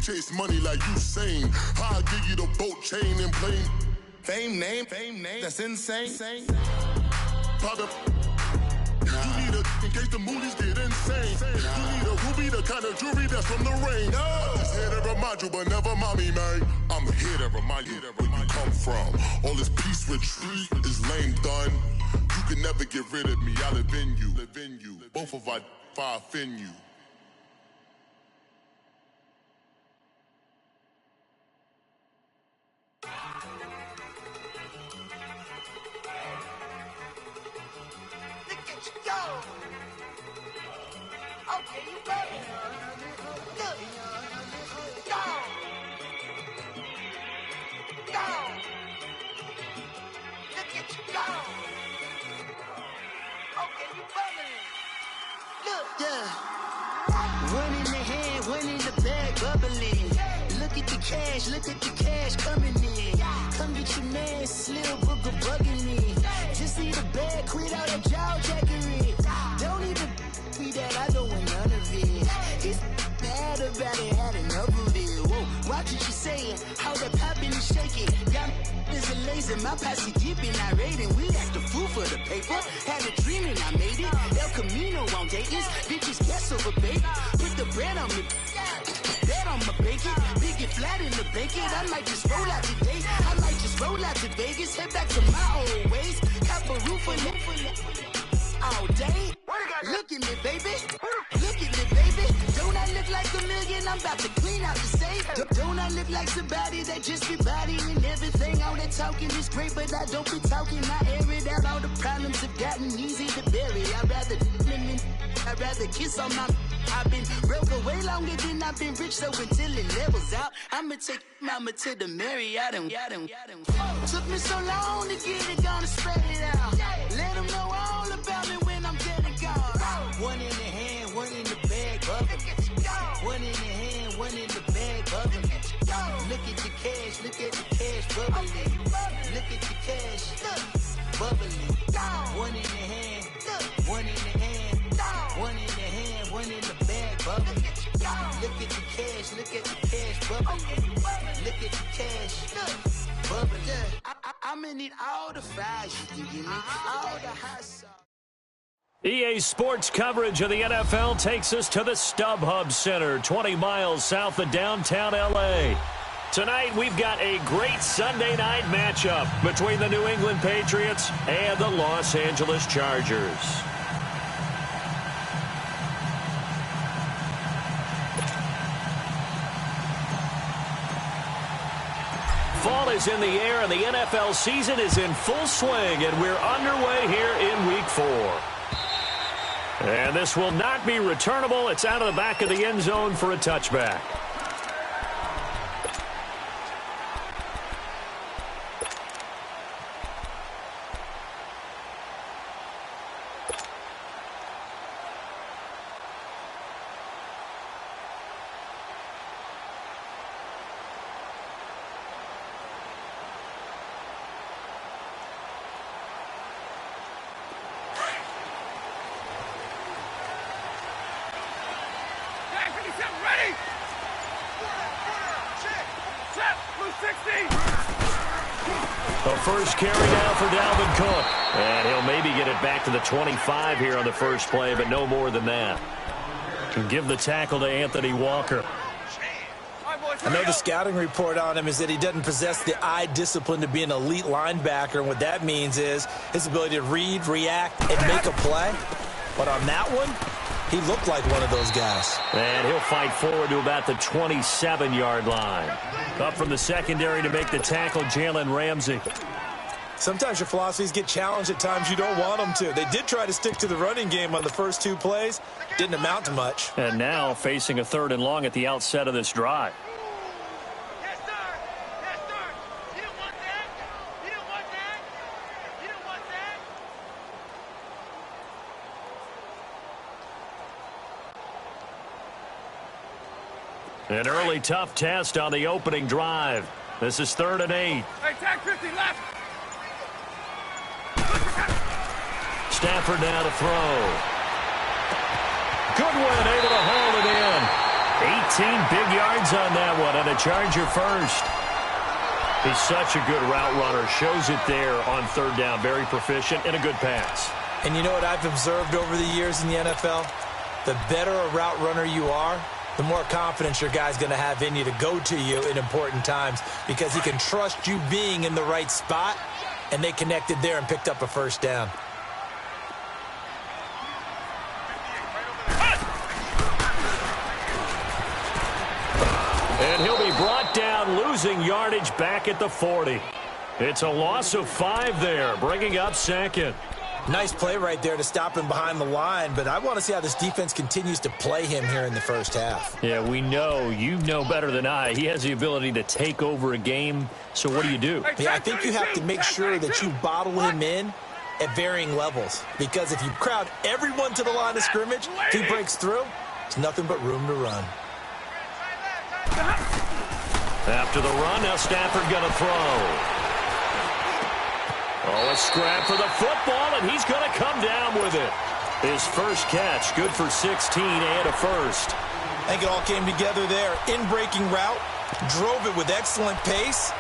chase money like Usain. I'll give you the boat chain and plane. Fame name, that's insane. Pop up. You need a, in case the movies get insane. You need a ruby, the kind of jewelry that's from the rain. I'm just here to remind you, but never mommy, man. I'm here to remind you where you come from. All this peace retreat is lame done. You can never get rid of me, I live in you. Both of our fire fin you. Okay, you ready? Look. Go. Look at you go. Okay, you bubbling. Look. Yeah. One in the hand, one in the bag, bubbling. Look at the cash coming in. Come get your man, Slim Booger bugging me. Just need a bag, quit all that jaw jackery. Don't even me that I don't want none of it. He's mad about it, had enough of it. Whoa, watch what you saying, how that poppin' and shaking. Y'all is a lazy, my posse deep and irate, and we act a fool for the paper. Had a dream and I made it. El Camino on Dayton's, bitches guess over baby. Put the bread on me, bet on my bacon. Big and flat in the bacon. I might just roll out today. I might just roll out to Vegas, head back to my old ways. Cop a roof for all day. Look at me, baby. Look at me, baby. Don't I look like a million? I'm about to clean out the safe. Don't I look like somebody that just be bodying everything? All that talking is great, but I don't be talking. I air it out. All the problems have gotten easy to bury. I'd rather kiss on my. I've been broke way longer than I've been rich, so until it levels out, I'ma take mama to the Marriott and took me so long to get it, gonna spread it out. Let them know all about me when I'm dead and gone. One in the hand, one in the bag, bubbling. One in the hand, one in the bag, bubbling. Look at the cash, bubbling. Look at the cash, bubbling. One in the hand, one in the hand, one in the hand, one in the bag, bubbling. Look at the cash, bubbling. Look at the cash, bubbling. I'ma need all the fries you can give me, all the hot sauce. EA Sports coverage of the NFL takes us to the StubHub Center, 20 miles south of downtown L.A. Tonight, we've got a great Sunday night matchup between the New England Patriots and the Los Angeles Chargers. Fall is in the air, and the NFL season is in full swing, and we're underway here in Week 4. And this will not be returnable. It's out of the back of the end zone for a touchback. The first carry down for Dalvin Cook. And he'll maybe get it back to the 25 here on the first play, but no more than that. And give the tackle to Anthony Walker. I know the scouting report on him is that he doesn't possess the eye discipline to be an elite linebacker. And what that means is his ability to read, react, and make a play. But on that one, he looked like one of those guys. And he'll fight forward to about the 27-yard line. Up from the secondary to make the tackle, Jalen Ramsey. Sometimes your philosophies get challenged at times you don't want them to. They did try to stick to the running game on the first two plays. Didn't amount to much. And now facing a 3rd and long at the outset of this drive. Yes, sir. Yes, sir. You don't want that. You don't want that. You don't want that. An early tough test on the opening drive. This is 3rd and 8. Hey, tag 50 left. Stafford now to throw. Goodwin able to hold it in. big yards on that one, and a Charger first. He's such a good route runner. Shows it there on third down. Very proficient and a good pass. And you know what I've observed over the years in the NFL? The better a route runner you are, the more confidence your guy's going to have in you to go to you in important times because he can trust you being in the right spot, and they connected there and picked up a first down. And he'll be brought down, losing yardage back at the 40. It's a loss of 5 there, bringing up second. Nice play right there to stop him behind the line, but I want to see how this defense continues to play him here in the first half. Yeah, we know. You know better than I. He has the ability to take over a game, so what do? Yeah, I think you have to make sure that you bottle him in at varying levels, because if you crowd everyone to the line of scrimmage, if he breaks through, it's nothing but room to run. After the run, now Stafford going to throw. Oh, a scrap for the football, and he's going to come down with it. His first catch, good for 16 and a first. I think it all came together there. In-breaking route, drove it with excellent pace.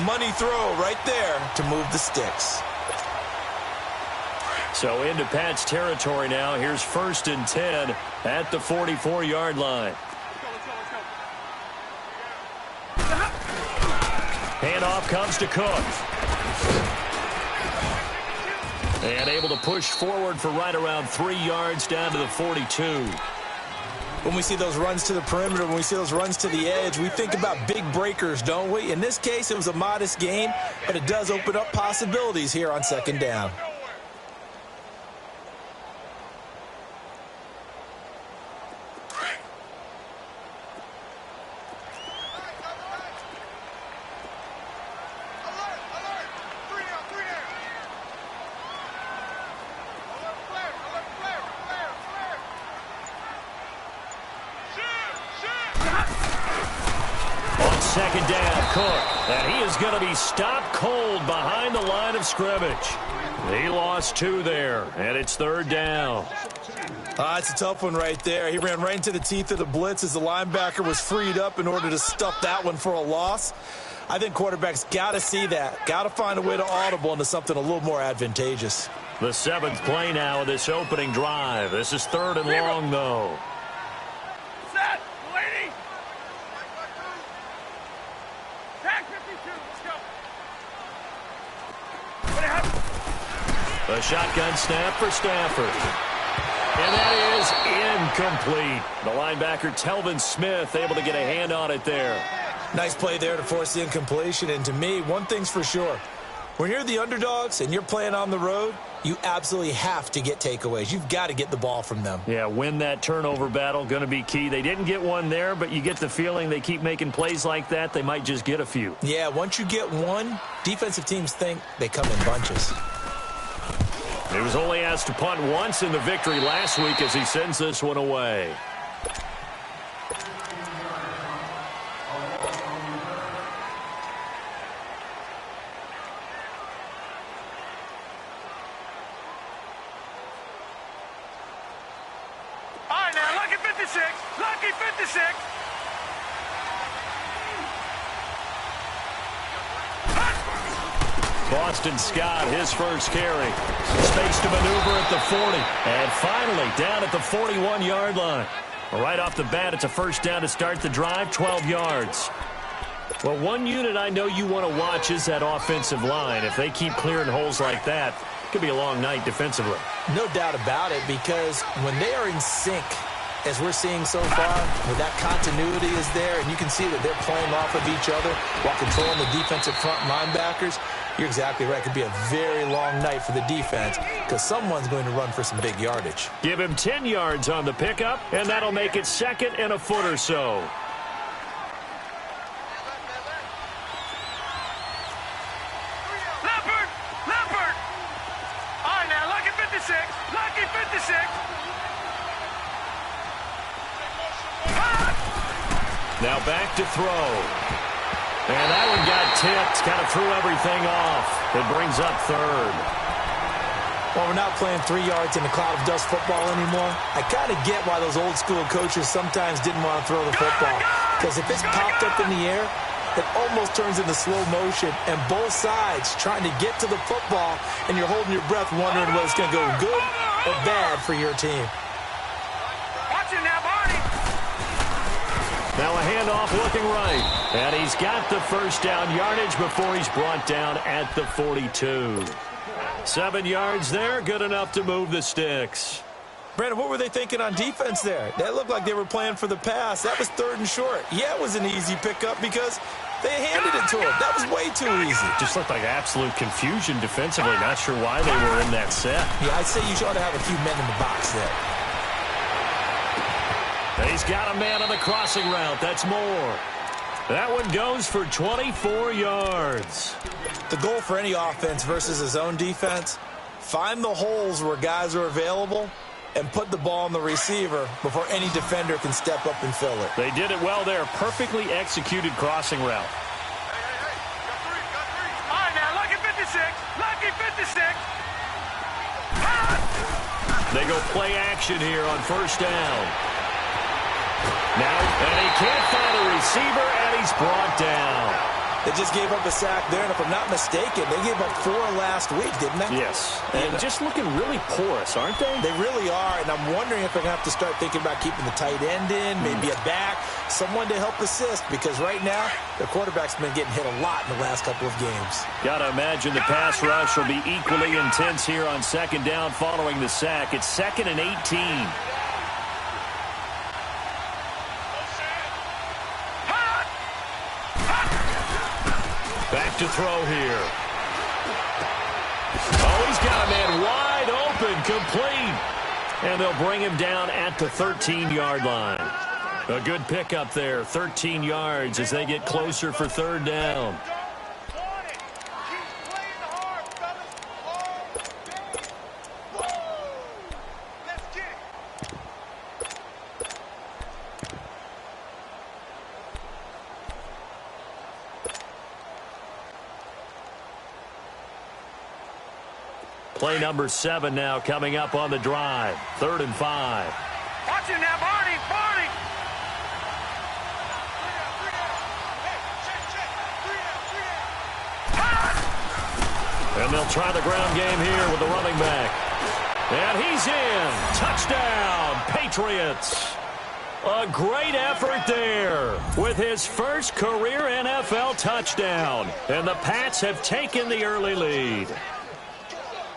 Money throw right there to move the sticks. So into Pat's territory now. Here's 1st and 10 at the 44-yard line. Handoff comes to Cook. And able to push forward for right around 3 yards down to the 42. When we see those runs to the perimeter, when we see those runs to the edge, we think about big breakers, don't we? In this case, it was a modest gain, but it does open up possibilities here on 2nd down. Second down, Cook. And he is going to be stopped cold behind the line of scrimmage. He lost 2 there, and it's 3rd down. It's a tough one right there. He ran right into the teeth of the blitz as the linebacker was freed up in order to stuff that one for a loss. I think quarterbacks got to see that. Got to find a way to audible into something a little more advantageous. The 7th play now of this opening drive. This is 3rd and long, though. A shotgun snap for Stafford. And that is incomplete. The linebacker, Telvin Smith, able to get a hand on it there. Nice play there to force the incompletion. And to me, one thing's for sure. When you're the underdogs and you're playing on the road, you absolutely have to get takeaways. You've got to get the ball from them. Yeah, win that turnover battle, going to be key. They didn't get one there, but you get the feeling they keep making plays like that, they might just get a few. Yeah, once you get one, defensive teams think they come in bunches. He was only asked to punt once in the victory last week as he sends this one away. All right, now, lucky 56. Lucky 56. Boston Scott, his first carry. Space to maneuver at the 40. And finally, down at the 41-yard line. Right off the bat, it's a first down to start the drive, 12 yards. Well, one unit I know you want to watch is that offensive line. If they keep clearing holes like that, it could be a long night defensively. No doubt about it, because when they are in sync, as we're seeing so far, where that continuity is there, and you can see that they're playing off of each other while controlling the defensive front linebackers, you're exactly right. It could be a very long night for the defense because someone's going to run for some big yardage. Give him 10 yards on the pickup, and that'll make it 2nd and a foot or so. Leopard! All right, now, lucky 56. Lucky 56. Now back to throw. And that one got tipped, kind of threw everything off. It brings up 3rd. Well, we're not playing 3 yards in a cloud of dust football anymore. I kind of get why those old school coaches sometimes didn't want to throw the football. Because if it's popped up in the air, it almost turns into slow motion. And both sides trying to get to the football, and you're holding your breath wondering whether it's going to go good or bad for your team. Watch it now, Barney. Now a handoff looking right. And he's got the first down yardage before he's brought down at the 42. 7 yards there, good enough to move the sticks. Brandon, what were they thinking on defense there? That looked like they were playing for the pass. That was 3rd and short. Yeah, it was an easy pickup because they handed it to him. That was way too easy. Just looked like absolute confusion defensively. Not sure why they were in that set. Yeah, I'd say you ought to have a few men in the box there. He's got a man on the crossing route. That's more. That one goes for 24 yards. The goal for any offense versus his own defense, find the holes where guys are available and put the ball on the receiver before any defender can step up and fill it. They did it well there. Perfectly executed crossing route. Hey, got three. All right, now, lucky 56. Lucky 56. They go play action here on first down. Now, and he can't find a receiver, and he's brought down. They just gave up a sack there, and if I'm not mistaken, they gave up 4 last week, didn't they? Yes. And just looking really porous, aren't they? They really are, and I'm wondering if they're going to have to start thinking about keeping the tight end in, maybe a back, someone to help assist, because right now, their quarterback's been getting hit a lot in the last couple of games. Got to imagine the pass rush will be equally intense here on second down following the sack. It's 2nd and 18. Back to throw here. Oh, he's got a man wide open, complete. And they'll bring him down at the 13-yard line. A good pickup there, 13 yards as they get closer for 3rd down. Play number 7 now coming up on the drive. 3rd and 5. Watch it now, Barney. Barney. And they'll try the ground game here with the running back. And he's in. Touchdown, Patriots. A great effort there with his first career NFL touchdown. And the Pats have taken the early lead.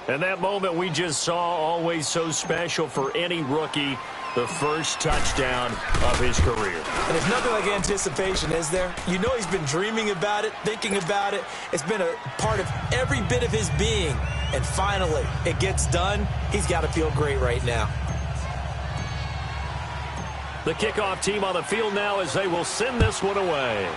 And that moment we just saw, always so special for any rookie, the first touchdown of his career. And there's nothing like anticipation, is there? You know he's been dreaming about it, thinking about it. It's been a part of every bit of his being. And finally, it gets done. He's got to feel great right now. The kickoff team on the field now as they will send this one away.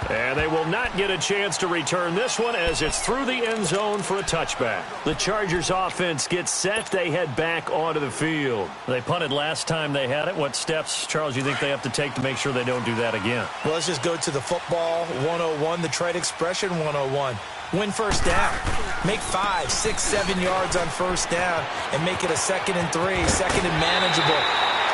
And they will not get a chance to return this one as it's through the end zone for a touchback. The Chargers offense gets set. They head back onto the field. They punted last time they had it. What steps, Charles, you think they have to take to make sure they don't do that again? Well, let's just go to the football 101, the trade expression 101. Win first down. Make 5, 6, 7 yards on first down and make it a 2nd and 3, 2nd and manageable.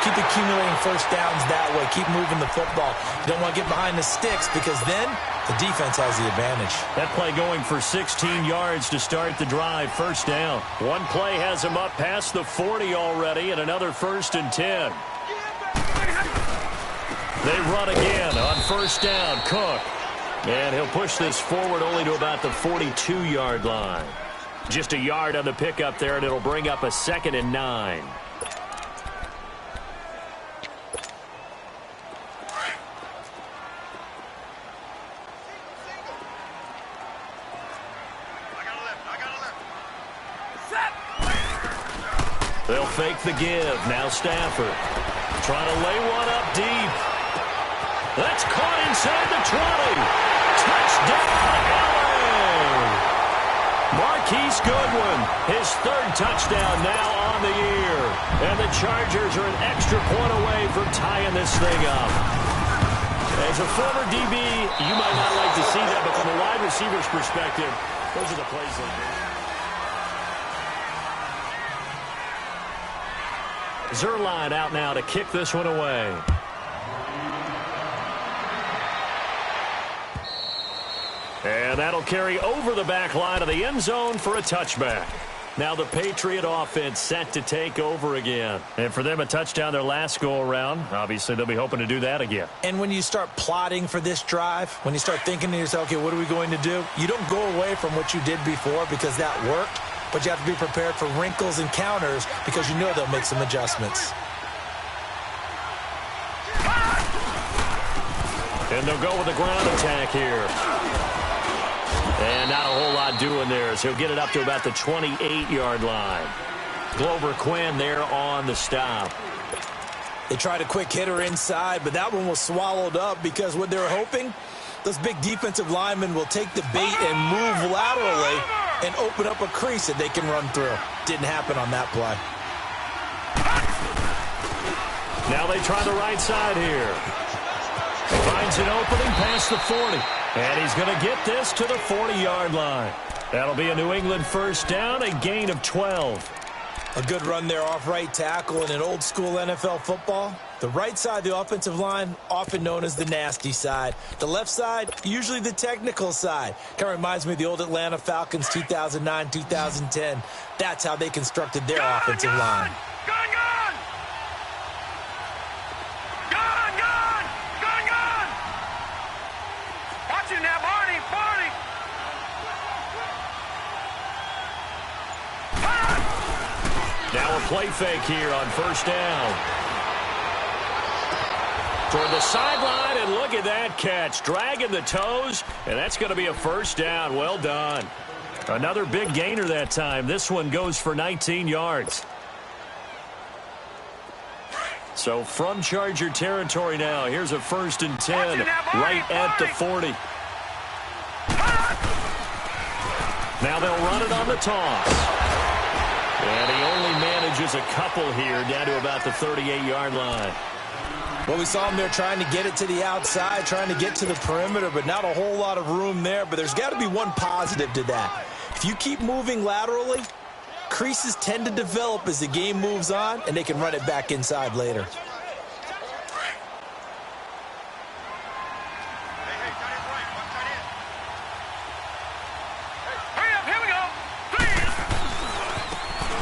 Keep accumulating first downs that way. Keep moving the football. You don't want to get behind the sticks because then the defense has the advantage. That play going for 16 yards to start the drive. First down. One play has him up past the 40 already and another 1st and 10. They run again on first down. Cook. And he'll push this forward only to about the 42-yard line. Just a yard on the pickup there, and it'll bring up a 2nd and 9. They'll fake the give. Now Stafford trying to lay one up deep. That's caught inside the 20. Touchdown, LA! Marquise Goodwin, his 3rd touchdown now on the year. And the Chargers are an extra point away from tying this thing up. As a former DB, you might not like to see that, but from a wide receiver's perspective, those are the plays they do. Zuerlein out now to kick this one away. And that'll carry over the back line of the end zone for a touchback. Now the Patriot offense set to take over again. And for them, a touchdown their last go-around. Obviously, they'll be hoping to do that again. And when you start plotting for this drive, when you start thinking to yourself, okay, what are we going to do? You don't go away from what you did before because that worked, but you have to be prepared for wrinkles and counters because you know they'll make some adjustments. And they'll go with a ground attack here. And not a whole lot doing there, so he'll get it up to about the 28-yard line. Glover Quinn there on the stop. They tried a quick hitter inside, but that one was swallowed up because what they were hoping, those big defensive linemen will take the bait and move laterally and open up a crease that they can run through. Didn't happen on that play. Now they try the right side here. Finds an opening past the 40. And he's going to get this to the 40-yard line. That'll be a New England first down, a gain of 12. A good run there off right tackle in an old-school NFL football. The right side of the offensive line, often known as the nasty side. The left side, usually the technical side. Kind of reminds me of the old Atlanta Falcons 2009-2010. That's how they constructed their offensive line. Now a play fake here on first down. Toward the sideline, and look at that catch. Dragging the toes, and that's going to be a first down. Well done. Another big gainer that time. This one goes for 19 yards. So from Charger territory now, here's a 1st and 10 right at the 40. Now they'll run it on the toss. And he only manages a couple here down to about the 38-yard line. Well, we saw him there trying to get it to the outside, trying to get to the perimeter, but not a whole lot of room there. But there's got to be one positive to that. If you keep moving laterally, creases tend to develop as the game moves on, and they can run it back inside later.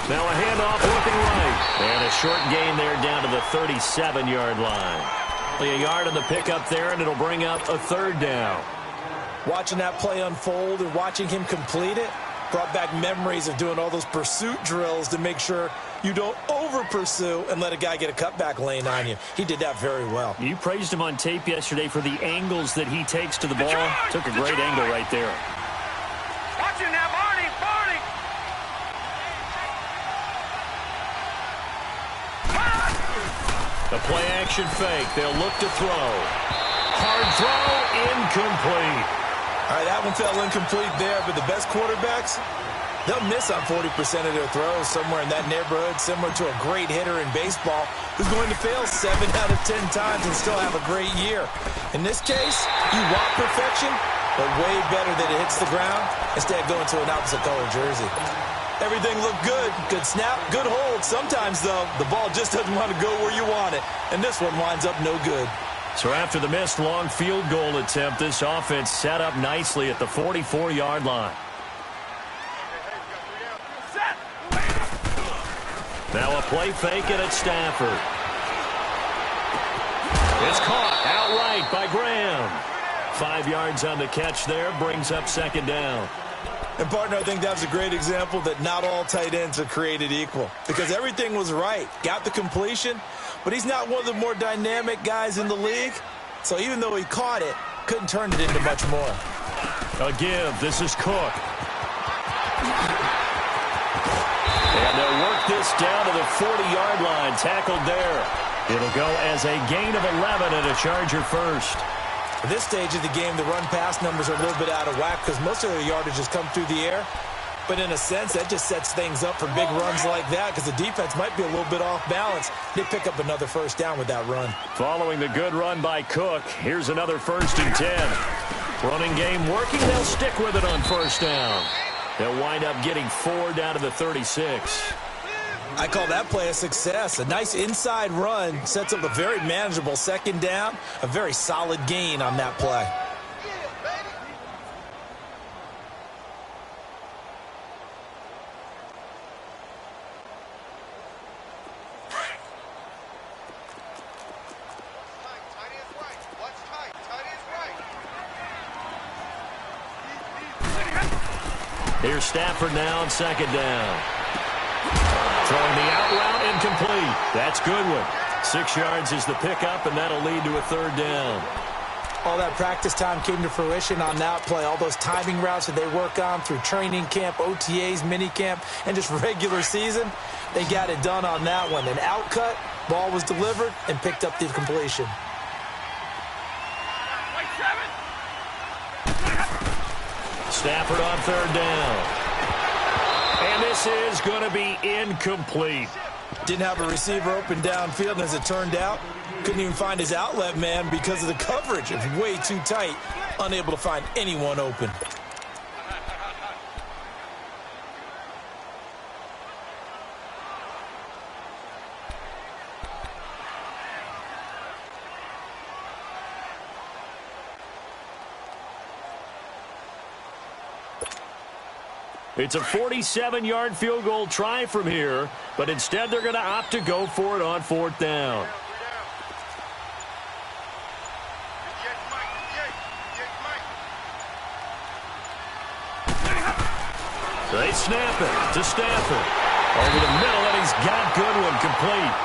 Now a handoff looking right. And a short gain there down to the 37-yard line. A yard on the pickup there, and it'll bring up a 3rd down. Watching that play unfold and watching him complete it brought back memories of doing all those pursuit drills to make sure you don't over-pursue and let a guy get a cutback lane on you. He did that very well. You praised him on tape yesterday for the angles that he takes to the ball. Took a great angle right there. Watch it now, Barney. The play-action fake. They'll look to throw. Hard throw, incomplete. All right, that one fell incomplete there, but the best quarterbacks, they'll miss on 40% of their throws, somewhere in that neighborhood, similar to a great hitter in baseball who's going to fail 7 out of 10 times and still have a great year. In this case, you want perfection, but way better that it hits the ground instead of going to an opposite-color jersey. Everything looked good. Good snap, good hold. Sometimes, though, the ball just doesn't want to go where you want it. And this one winds up no good. So after the missed long field goal attempt, this offense set up nicely at the 44-yard line. Now a play fake it at Stafford. It's caught outright by Graham. 5 yards on the catch there, brings up 2nd down. And, partner, I think that was a great example that not all tight ends are created equal. Because everything was right. Got the completion, but he's not one of the more dynamic guys in the league. So even though he caught it, couldn't turn it into much more. A give. This is Cook. And they'll work this down to the 40-yard line. Tackled there. It'll go as a gain of 11 and a Charger first. At this stage of the game, the run-pass numbers are a little bit out of whack because most of their yardage has come through the air. But in a sense, that just sets things up for big runs like that because the defense might be a little bit off balance. They pick up another first down with that run. Following the good run by Cook, here's another 1st and 10. Running game working. They'll stick with it on first down. They'll wind up getting 4 down to the 36. I call that play a success. A nice inside run sets up a very manageable 2nd down. A very solid gain on that play. Here's Stafford now on 2nd down. Throwing the out route incomplete. That's Goodwin. 6 yards is the pickup, and that'll lead to a 3rd down. All that practice time came to fruition on that play. All those timing routes that they work on through training camp, OTAs, minicamp, and just regular season, they got it done on that one. An out cut, ball was delivered, and picked up the completion. Stafford on 3rd down. And this is going to be incomplete. Didn't have a receiver open downfield, and as it turned out, couldn't even find his outlet man because of the coverage. It was way too tight, unable to find anyone open. It's a 47-yard field goal try from here, but instead they're going to opt to go for it on 4th down. They snap it to Stafford. Over the middle, and he's got Goodwin complete.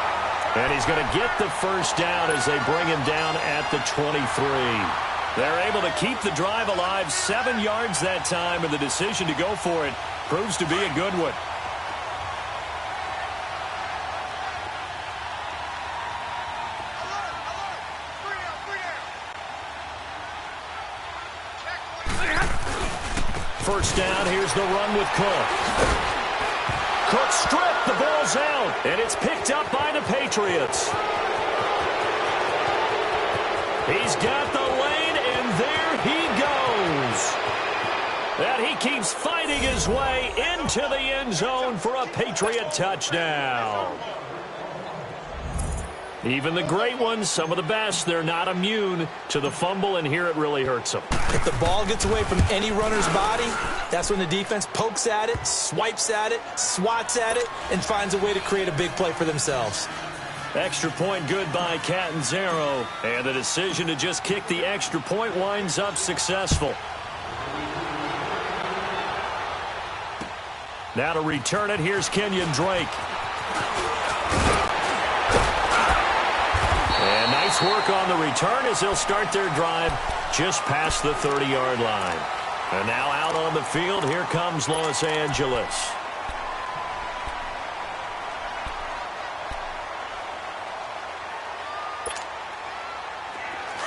And he's going to get the 1st down as they bring him down at the 23. They're able to keep the drive alive, 7 yards that time, and the decision to go for it proves to be a good one. First down, here's the run with Cook. Cook stripped, the ball's out, and it's picked up by the Patriots. He's got the lane, and there he goes. And he keeps fighting his way into the end zone for a Patriot touchdown. Even the great ones, some of the best, they're not immune to the fumble, and here it really hurts them. If the ball gets away from any runner's body, that's when the defense pokes at it, swipes at it, swats at it, and finds a way to create a big play for themselves. Extra point good by Catanzaro, and the decision to just kick the extra point winds up successful. Now to return it, here's Kenyon Drake. And nice work on the return as they'll start their drive just past the 30-yard line. And now out on the field, here comes Los Angeles.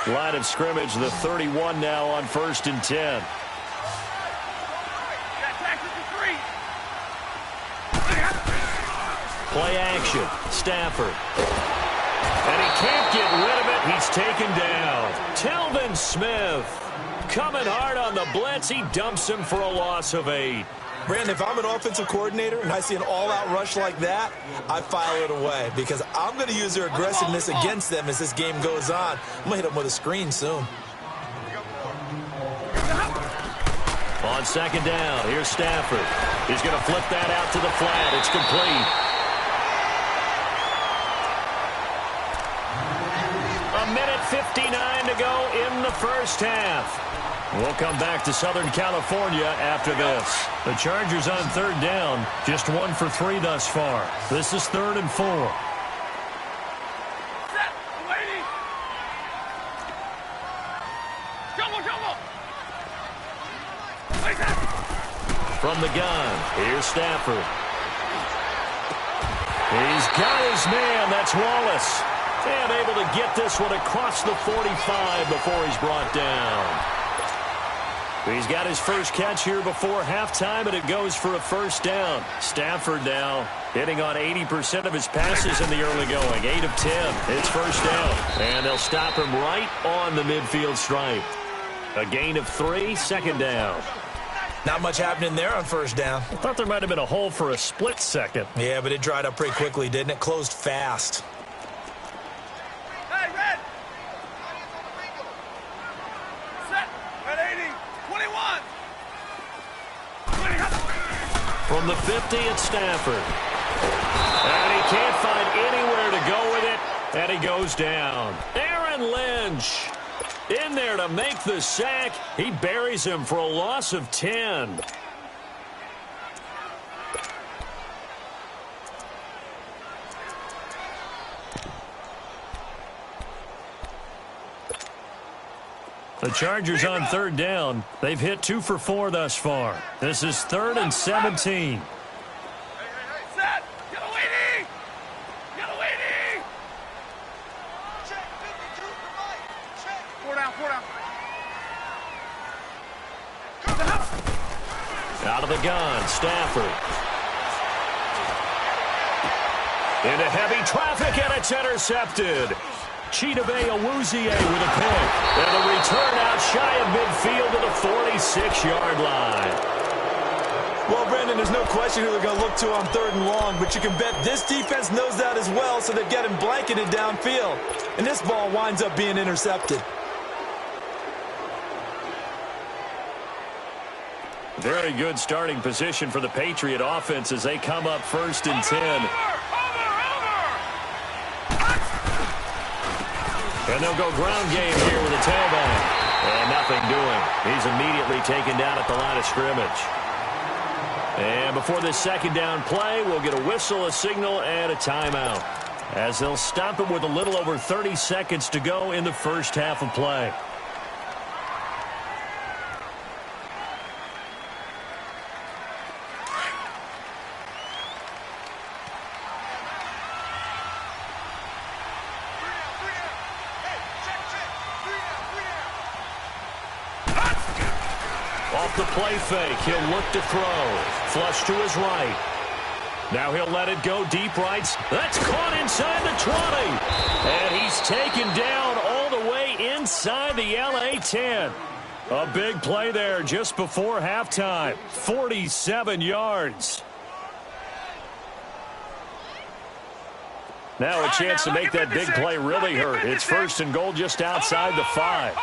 Line of scrimmage, the 31 now on 1st and 10. Play action, Stafford. And he can't get rid of it. He's taken down. Telvin Smith coming hard on the blitz. He dumps him for a loss of 8. Brandon, if I'm an offensive coordinator and I see an all-out rush like that, I file it away because I'm going to use their aggressiveness against them as this game goes on. I'm going to hit them with a screen soon. On 2nd down, here's Stafford. He's going to flip that out to the flat. It's complete. A minute 59 to go in the first half. We'll come back to Southern California after this. The Chargers on 3rd down, just 1 for 3 thus far. This is 3rd and 4. From the gun, here's Stafford. He's got his man, that's Wallace. And able to get this one across the 45 before he's brought down. He's got his first catch here before halftime, and it goes for a first down. Stafford now hitting on 80% of his passes in the early going. 8 of 10. It's first down. And they'll stop him right on the midfield stripe. A gain of 3, second down. Not much happening there on first down. I thought there might have been a hole for a split second. Yeah, but it dried up pretty quickly, didn't it? Closed fast. Hey, red. Set. Red 80. 21. From the 50, it's Stafford. And he can't find anywhere to go with it, and he goes down. Aaron Lynch in there to make the sack. He buries him for a loss of 10. The Chargers on third down. They've hit 2 for 4 thus far. This is 3rd and 17. Set. Get a waiting. Get a waiting. Check. 52 for Mike. Check. 4 down. 4 down. Out of the gun, Stafford. Into heavy traffic, and it's intercepted. Chidobe Awuzie with a pick. And the return out shy of midfield to the 46-yard line. Well, Brandon, there's no question who they're going to look to on 3rd and long, but you can bet this defense knows that as well, so they're getting blanketed downfield. And this ball winds up being intercepted. Very good starting position for the Patriot offense as they come up 1st and 10. And they'll go ground game here with a tailback. And nothing doing. He's immediately taken down at the line of scrimmage. And before this second down play, we'll get a whistle, a signal, and a timeout, as they'll stop it with a little over 30 seconds to go in the first half of play. Off the play fake, he'll look to throw. Flush to his right. Now he'll let it go deep right. That's caught inside the 20. And he's taken down all the way inside the LA 10. A big play there just before halftime. 47 yards. Now a chance to make that big play really hurt. It's 1st and goal just outside the 5.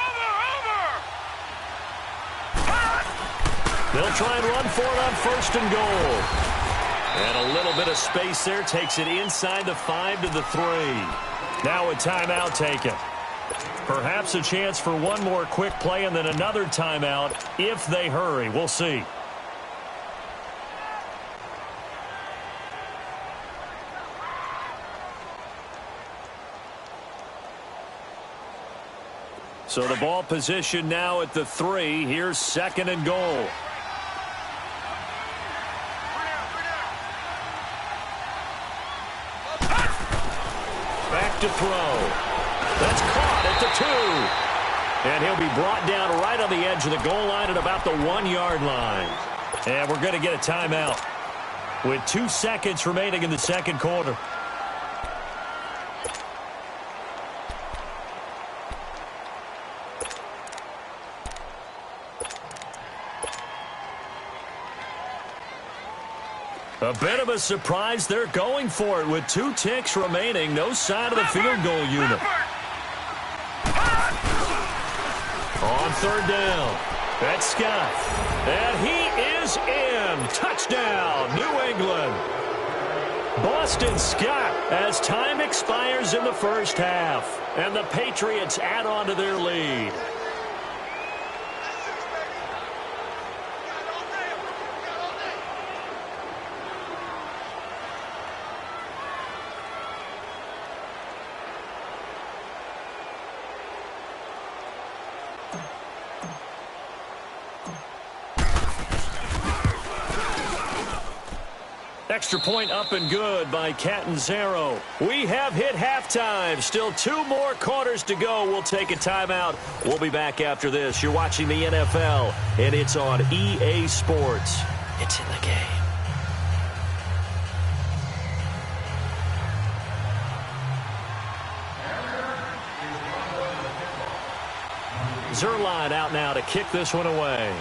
They'll try and run for it on 1st and goal. And a little bit of space there takes it inside the 5 to the 3. Now a timeout taken. Perhaps a chance for one more quick play and then another timeout if they hurry. We'll see. So the ball position now at the 3. Here's 2nd and goal. Back to throw. That's caught at the 2. And he'll be brought down right on the edge of the goal line at about the 1-yard line. And we're going to get a timeout with 2 seconds remaining in the second quarter. A bit of a surprise. They're going for it with 2 ticks remaining. No sign of the field goal unit. On 3rd down, that's Scott. And he is in. Touchdown, New England. Boston Scott as time expires in the first half. And the Patriots add on to their lead. Extra point up and good by Catanzaro. We have hit halftime. Still 2 more quarters to go. We'll take a timeout. We'll be back after this. You're watching the NFL, and it's on EA Sports. It's in the game. Zerline out now to kick this one away.